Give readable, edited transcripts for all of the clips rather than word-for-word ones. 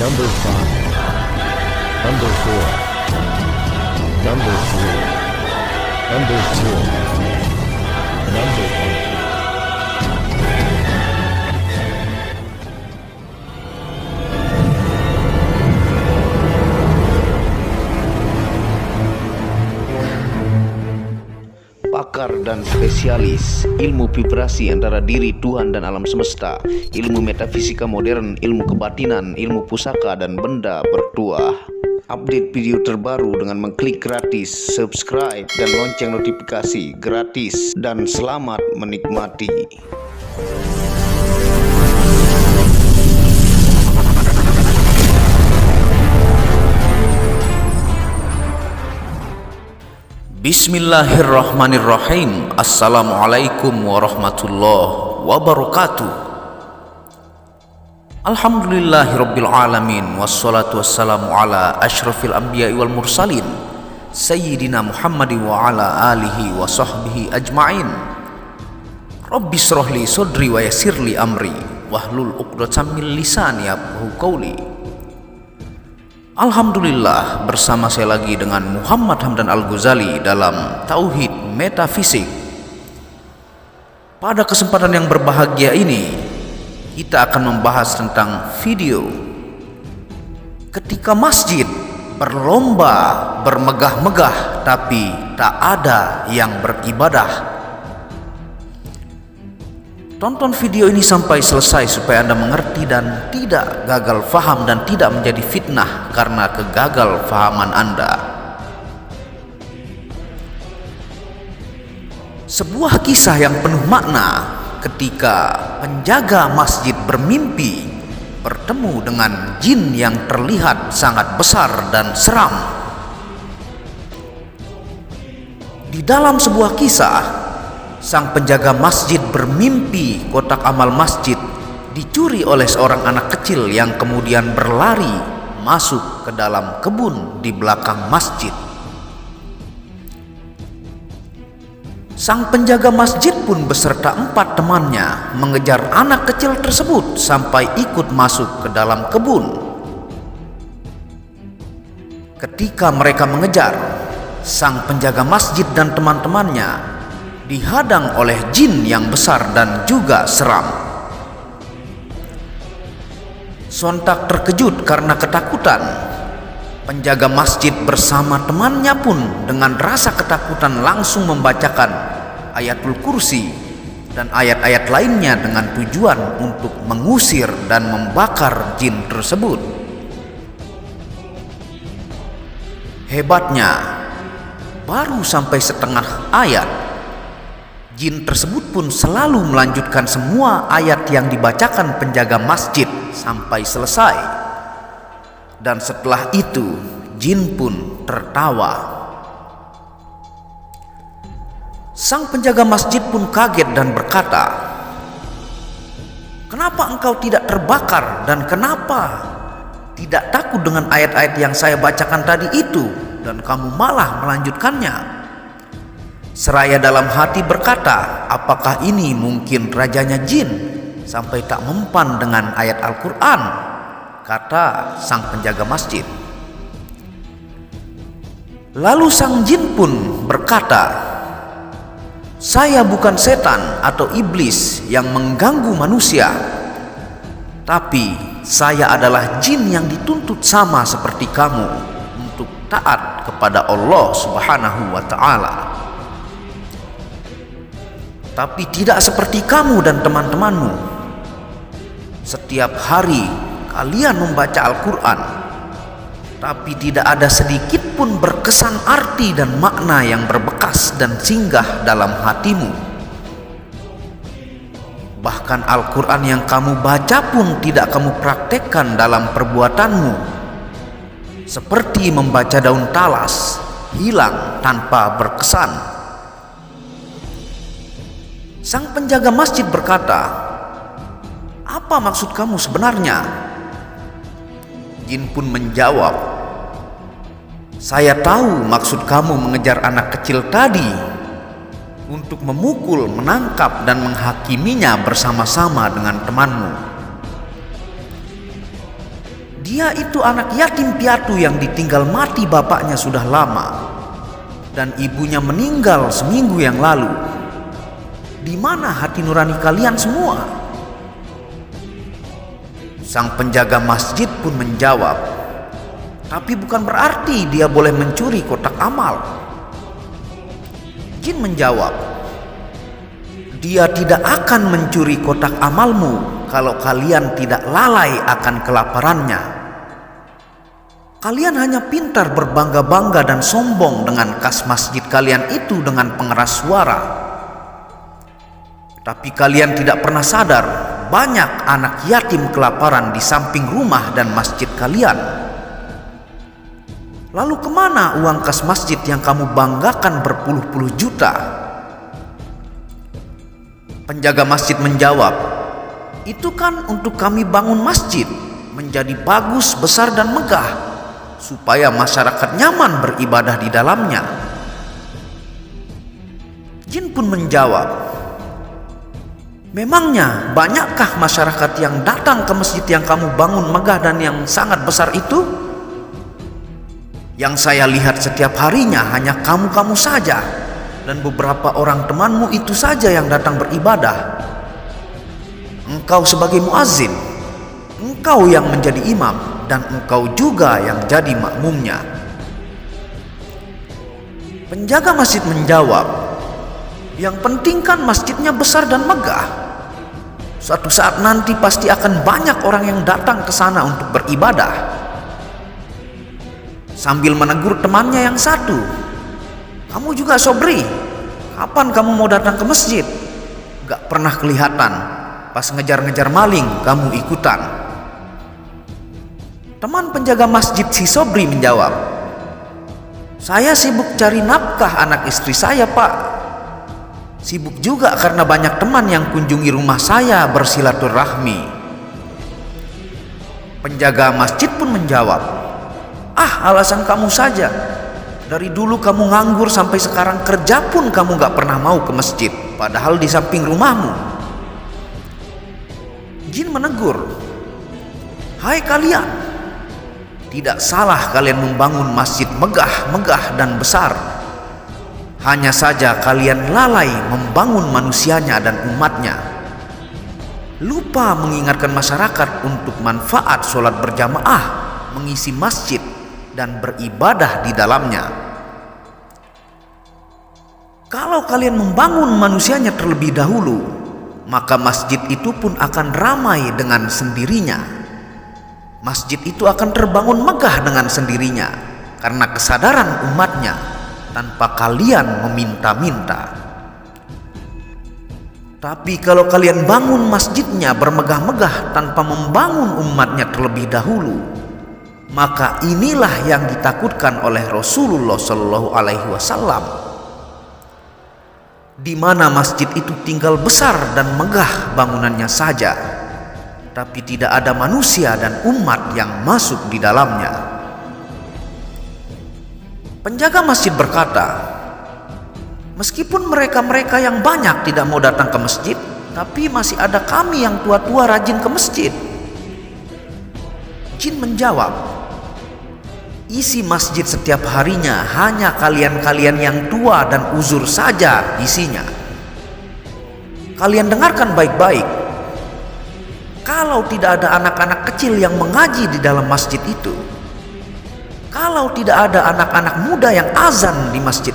Number 5, Number 4, Number 3, Number 2, Number 1. Pakar dan spesialis ilmu vibrasi antara diri Tuhan dan alam semesta, ilmu metafisika modern, ilmu kebatinan, ilmu pusaka dan benda bertuah. Update video terbaru dengan mengklik gratis, subscribe dan lonceng notifikasi gratis, dan selamat menikmati. Bismillahirrahmanirrahim. Assalamualaikum warahmatullahi wabarakatuh. Alhamdulillahirabbil alamin, wassalatu wassalamu ala asyrafil anbiya'i wal mursalin sayyidina Muhammadin wa ala alihi wa sahbihi ajma'in. Rabbi shrahli sadri wa yassirli amri wahlul 'uqdatam min lisani yafqahu qawli. Alhamdulillah, bersama saya lagi dengan Muhammad Hamdan Al-Ghazali dalam Tauhid Metafisik. Pada kesempatan yang berbahagia ini, kita akan membahas tentang video ketika masjid berlomba bermegah-megah tapi tak ada yang beribadah. Tonton video ini sampai selesai supaya Anda mengerti dan tidak gagal faham dan tidak menjadi fitnah karena kegagal fahaman Anda. Sebuah kisah yang penuh makna ketika penjaga masjid bermimpi bertemu dengan jin yang terlihat sangat besar dan seram. Di dalam sebuah kisah, sang penjaga masjid bermimpi kotak amal masjid dicuri oleh seorang anak kecil yang kemudian berlari masuk ke dalam kebun di belakang masjid. Sang penjaga masjid pun beserta 4 temannya mengejar anak kecil tersebut sampai ikut masuk ke dalam kebun. Ketika mereka mengejar, sang penjaga masjid dan teman-temannya dihadang oleh jin yang besar dan juga seram. Sontak terkejut karena ketakutan, penjaga masjid bersama temannya pun dengan rasa ketakutan langsung membacakan ayatul kursi dan ayat-ayat lainnya dengan tujuan untuk mengusir dan membakar jin tersebut. Hebatnya, baru sampai setengah ayat, jin tersebut pun selalu melanjutkan semua ayat yang dibacakan penjaga masjid sampai selesai. Dan setelah itu, jin pun tertawa. Sang penjaga masjid pun kaget dan berkata, "Kenapa engkau tidak terbakar dan kenapa tidak takut dengan ayat-ayat yang saya bacakan tadi itu dan kamu malah melanjutkannya?" Seraya dalam hati berkata, apakah ini mungkin rajanya jin sampai tak mempan dengan ayat Al-Quran? Kata sang penjaga masjid. Lalu sang jin pun berkata, "Saya bukan setan atau iblis yang mengganggu manusia, tapi saya adalah jin yang dituntut sama seperti kamu untuk taat kepada Allah Subhanahu wa Ta'ala. Tapi tidak seperti kamu dan teman-temanmu. Setiap hari kalian membaca Al-Quran, tapi tidak ada sedikit pun berkesan arti dan makna yang berbekas dan singgah dalam hatimu. Bahkan Al-Quran yang kamu baca pun tidak kamu praktekkan dalam perbuatanmu, seperti membaca daun talas, hilang tanpa berkesan." Sang penjaga masjid berkata, "Apa maksud kamu sebenarnya?" Jin pun menjawab, "Saya tahu maksud kamu mengejar anak kecil tadi untuk memukul, menangkap, dan menghakiminya bersama-sama dengan temanmu. Dia itu anak yatim piatu yang ditinggal mati bapaknya sudah lama, dan ibunya meninggal seminggu yang lalu. Di mana hati nurani kalian semua?" Sang penjaga masjid pun menjawab, "Tapi bukan berarti dia boleh mencuri kotak amal." Jin menjawab, "Dia tidak akan mencuri kotak amalmu kalau kalian tidak lalai akan kelaparannya. Kalian hanya pintar berbangga-bangga dan sombong dengan kas masjid kalian itu dengan pengeras suara. Tapi kalian tidak pernah sadar banyak anak yatim kelaparan di samping rumah dan masjid kalian. Lalu kemana uang kas masjid yang kamu banggakan berpuluh-puluh juta?" Penjaga masjid menjawab, "Itu kan untuk kami bangun masjid menjadi bagus, besar dan megah, supaya masyarakat nyaman beribadah di dalamnya." Jin pun menjawab, "Memangnya banyakkah masyarakat yang datang ke masjid yang kamu bangun megah dan yang sangat besar itu? Yang saya lihat setiap harinya hanya kamu-kamu saja dan beberapa orang temanmu itu saja yang datang beribadah. Engkau sebagai muazzin, engkau yang menjadi imam, dan engkau juga yang jadi makmumnya." Penjaga masjid menjawab, "Yang penting kan masjidnya besar dan megah. Suatu saat nanti pasti akan banyak orang yang datang ke sana untuk beribadah." Sambil menegur temannya yang satu, "Kamu juga Sobri, kapan kamu mau datang ke masjid? Gak pernah kelihatan, pas ngejar-ngejar maling kamu ikutan." Teman penjaga masjid si Sobri menjawab, "Saya sibuk cari nafkah anak istri saya, Pak. Sibuk juga karena banyak teman yang kunjungi rumah saya bersilaturahmi." Penjaga masjid pun menjawab, "Ah, alasan kamu saja. Dari dulu kamu nganggur sampai sekarang kerja pun kamu gak pernah mau ke masjid, padahal di samping rumahmu." Jin menegur, "Hai kalian, tidak salah kalian membangun masjid megah-megah dan besar. Hanya saja kalian lalai membangun manusianya dan umatnya. Lupa mengingatkan masyarakat untuk manfaat sholat berjamaah, mengisi masjid, dan beribadah di dalamnya. Kalau kalian membangun manusianya terlebih dahulu, maka masjid itu pun akan ramai dengan sendirinya. Masjid itu akan terbangun megah dengan sendirinya karena kesadaran umatnya tanpa kalian meminta-minta. Tapi kalau kalian bangun masjidnya bermegah-megah tanpa membangun umatnya terlebih dahulu, maka inilah yang ditakutkan oleh Rasulullah Shallallahu Alaihi Wasallam, di mana masjid itu tinggal besar dan megah bangunannya saja, tapi tidak ada manusia dan umat yang masuk di dalamnya." Penjaga masjid berkata, "Meskipun mereka-mereka yang banyak tidak mau datang ke masjid, tapi masih ada kami yang tua-tua rajin ke masjid." Jin menjawab, "Isi masjid setiap harinya hanya kalian-kalian yang tua dan uzur saja isinya. Kalian dengarkan baik-baik. Kalau tidak ada anak-anak kecil yang mengaji di dalam masjid itu, kalau tidak ada anak-anak muda yang azan di masjid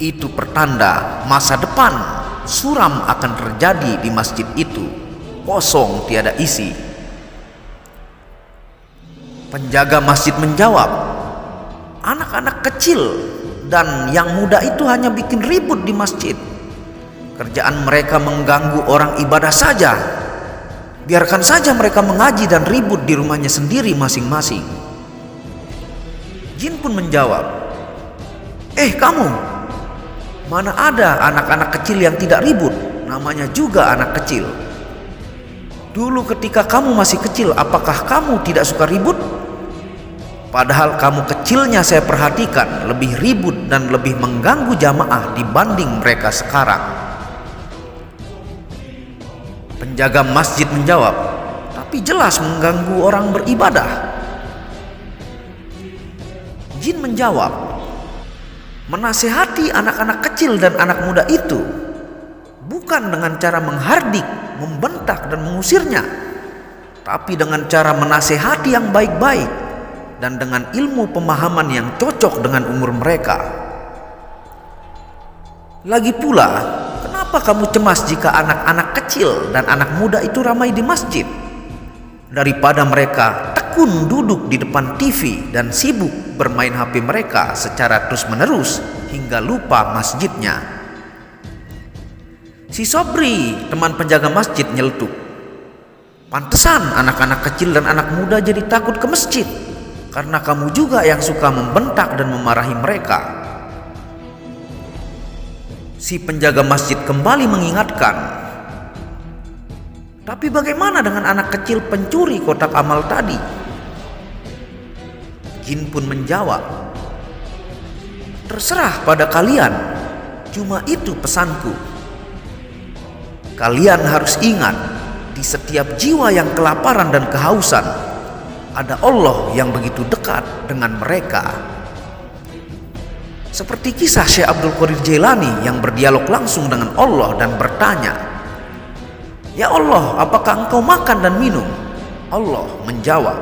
itu pertanda masa depan suram akan terjadi di masjid itu, kosong tiada isi." Penjaga masjid menjawab, "Anak-anak kecil dan yang muda itu hanya bikin ribut di masjid. Kerjaan mereka mengganggu orang ibadah saja. Biarkan saja mereka mengaji dan ribut di rumahnya sendiri masing-masing." Jin pun menjawab, Kamu, mana ada anak-anak kecil yang tidak ribut, namanya juga anak kecil. Dulu ketika kamu masih kecil, apakah kamu tidak suka ribut? Padahal kamu kecilnya saya perhatikan lebih ribut dan lebih mengganggu jamaah dibanding mereka sekarang." Penjaga masjid menjawab, tapi jelas mengganggu orang beribadah. Jin menjawab, menasehati anak-anak kecil dan anak muda itu bukan dengan cara menghardik, membentak dan mengusirnya, tapi dengan cara menasehati yang baik-baik dan dengan ilmu pemahaman yang cocok dengan umur mereka. Lagi pula, kenapa kamu cemas jika anak-anak kecil dan anak muda itu ramai di masjid, daripada mereka tekun duduk di depan TV dan sibuk bermain HP mereka secara terus-menerus hingga lupa masjidnya? Si Sobri, teman penjaga masjid, nyeletuk, pantesan anak-anak kecil dan anak muda jadi takut ke masjid, karena kamu juga yang suka membentak dan memarahi mereka. Si penjaga masjid kembali mengingatkan, tapi bagaimana dengan anak kecil pencuri kotak amal tadi? Jin pun menjawab, terserah pada kalian, cuma itu pesanku. Kalian harus ingat, di setiap jiwa yang kelaparan dan kehausan, ada Allah yang begitu dekat dengan mereka. Seperti kisah Syekh Abdul Qadir Jailani yang berdialog langsung dengan Allah dan bertanya, "Ya Allah, apakah engkau makan dan minum?" Allah menjawab,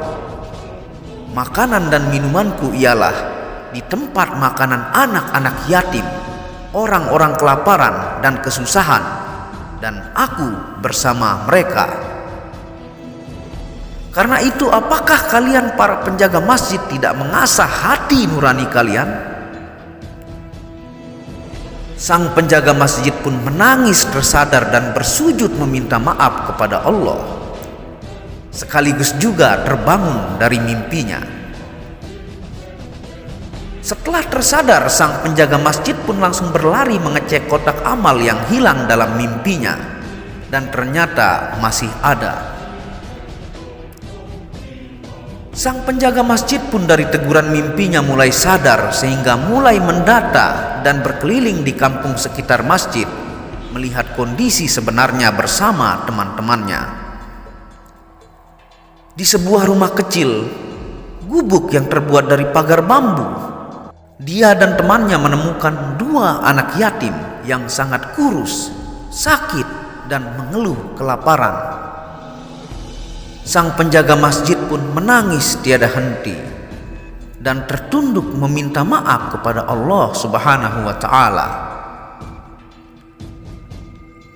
"Makanan dan minumanku ialah di tempat makanan anak-anak yatim, orang-orang kelaparan dan kesusahan, dan aku bersama mereka." Karena itu, apakah kalian para penjaga masjid tidak mengasah hati nurani kalian? Sang penjaga masjid pun menangis tersadar dan bersujud meminta maaf kepada Allah, sekaligus juga terbangun dari mimpinya. Setelah tersadar, sang penjaga masjid pun langsung berlari mengecek kotak amal yang hilang dalam mimpinya, dan ternyata masih ada. Sang penjaga masjid pun dari teguran mimpinya mulai sadar, sehingga mulai mendata dan berkeliling di kampung sekitar masjid, melihat kondisi sebenarnya bersama teman-temannya. Di sebuah rumah kecil, gubuk yang terbuat dari pagar bambu, dia dan temannya menemukan dua anak yatim yang sangat kurus, sakit, dan mengeluh kelaparan. Sang penjaga masjid pun menangis tiada henti dan tertunduk meminta maaf kepada Allah Subhanahu wa Ta'ala.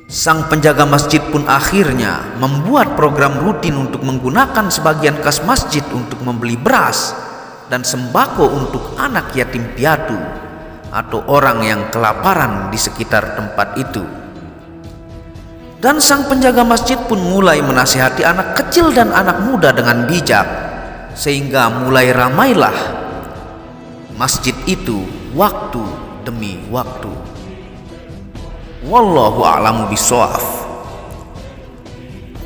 Sang penjaga masjid pun akhirnya membuat program rutin untuk menggunakan sebagian kas masjid untuk membeli beras dan sembako untuk anak yatim piatu atau orang yang kelaparan di sekitar tempat itu. Dan sang penjaga masjid pun mulai menasihati anak kecil dan anak muda dengan bijak, sehingga mulai ramailah masjid itu waktu demi waktu. Wallahu a'lamu bishawab.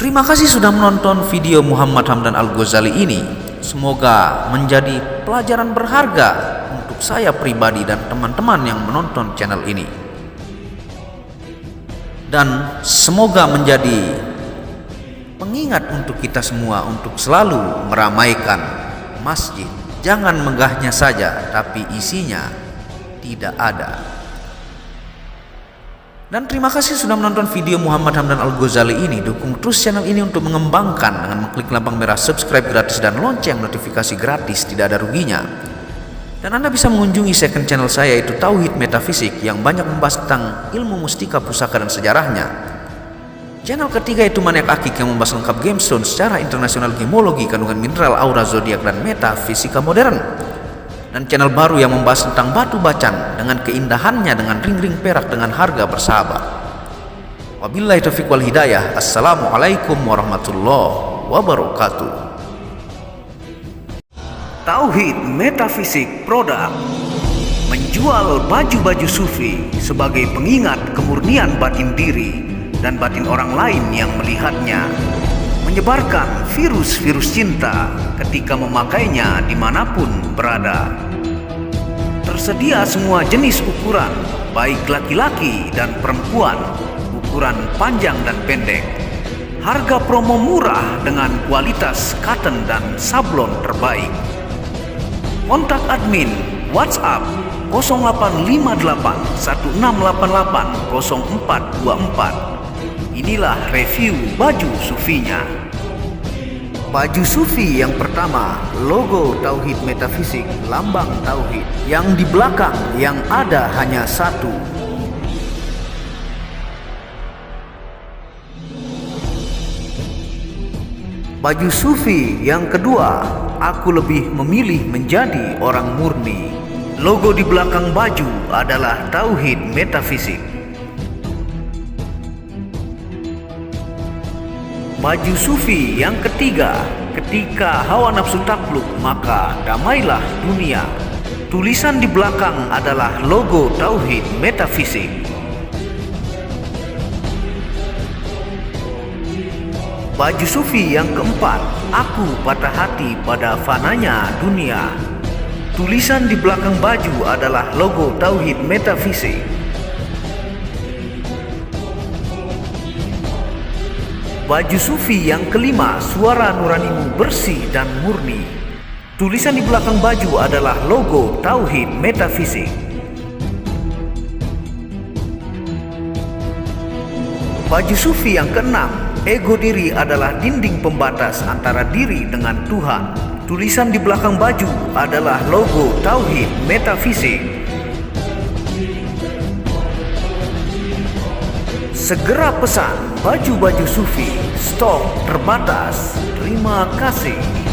Terima kasih sudah menonton video Muhammad Hamdan Al-Ghazali ini. Semoga menjadi pelajaran berharga untuk saya pribadi dan teman-teman yang menonton channel ini. Dan semoga menjadi pengingat untuk kita semua untuk selalu meramaikan masjid. Jangan megahnya saja, tapi isinya tidak ada. Dan terima kasih sudah menonton video Muhammad Hamdan Al-Ghazali ini. Dukung terus channel ini untuk mengembangkan dengan mengklik lambang merah subscribe gratis dan lonceng notifikasi gratis, tidak ada ruginya. Dan Anda bisa mengunjungi second channel saya, yaitu Tauhid Metafisik, yang banyak membahas tentang ilmu mustika, pusaka, dan sejarahnya. Channel ketiga yaitu Maniak Akik, yang membahas lengkap gemstone secara internasional, gemologi, kandungan mineral, aura, zodiak, dan metafisika modern. Dan channel baru yang membahas tentang batu bacan dengan keindahannya dengan ring-ring perak dengan harga bersahabat. Wabillahi taufiq wal hidayah. Assalamualaikum warahmatullahi wabarakatuh. Tauhid Metafisik Produk menjual baju-baju sufi sebagai pengingat kemurnian batin diri dan batin orang lain yang melihatnya, menyebarkan virus-virus cinta ketika memakainya dimanapun berada. Tersedia semua jenis ukuran, baik laki-laki dan perempuan, ukuran panjang dan pendek, Harga promo murah dengan kualitas cotton dan sablon terbaik. Kontak admin WhatsApp 0858 1688 0424. Inilah review baju sufinya. Baju sufi yang pertama, logo Tauhid Metafisik, lambang Tauhid. Yang di belakang yang ada hanya satu. Baju sufi yang kedua, aku lebih memilih menjadi orang murni. Logo di belakang baju adalah Tauhid Metafisik. Baju sufi yang ketiga, ketika hawa nafsu takluk maka damailah dunia. Tulisan di belakang adalah logo Tauhid Metafisik. Baju sufi yang keempat, aku patah hati pada fananya dunia. Tulisan di belakang baju adalah logo Tauhid Metafisik. Baju sufi yang kelima, suara nuranimu bersih dan murni. Tulisan di belakang baju adalah logo Tauhid Metafisik. Baju sufi yang keenam, ego diri adalah dinding pembatas antara diri dengan Tuhan. Tulisan di belakang baju adalah logo Tauhid Metafisik. Segera pesan baju-baju sufi, stok terbatas. Terima kasih.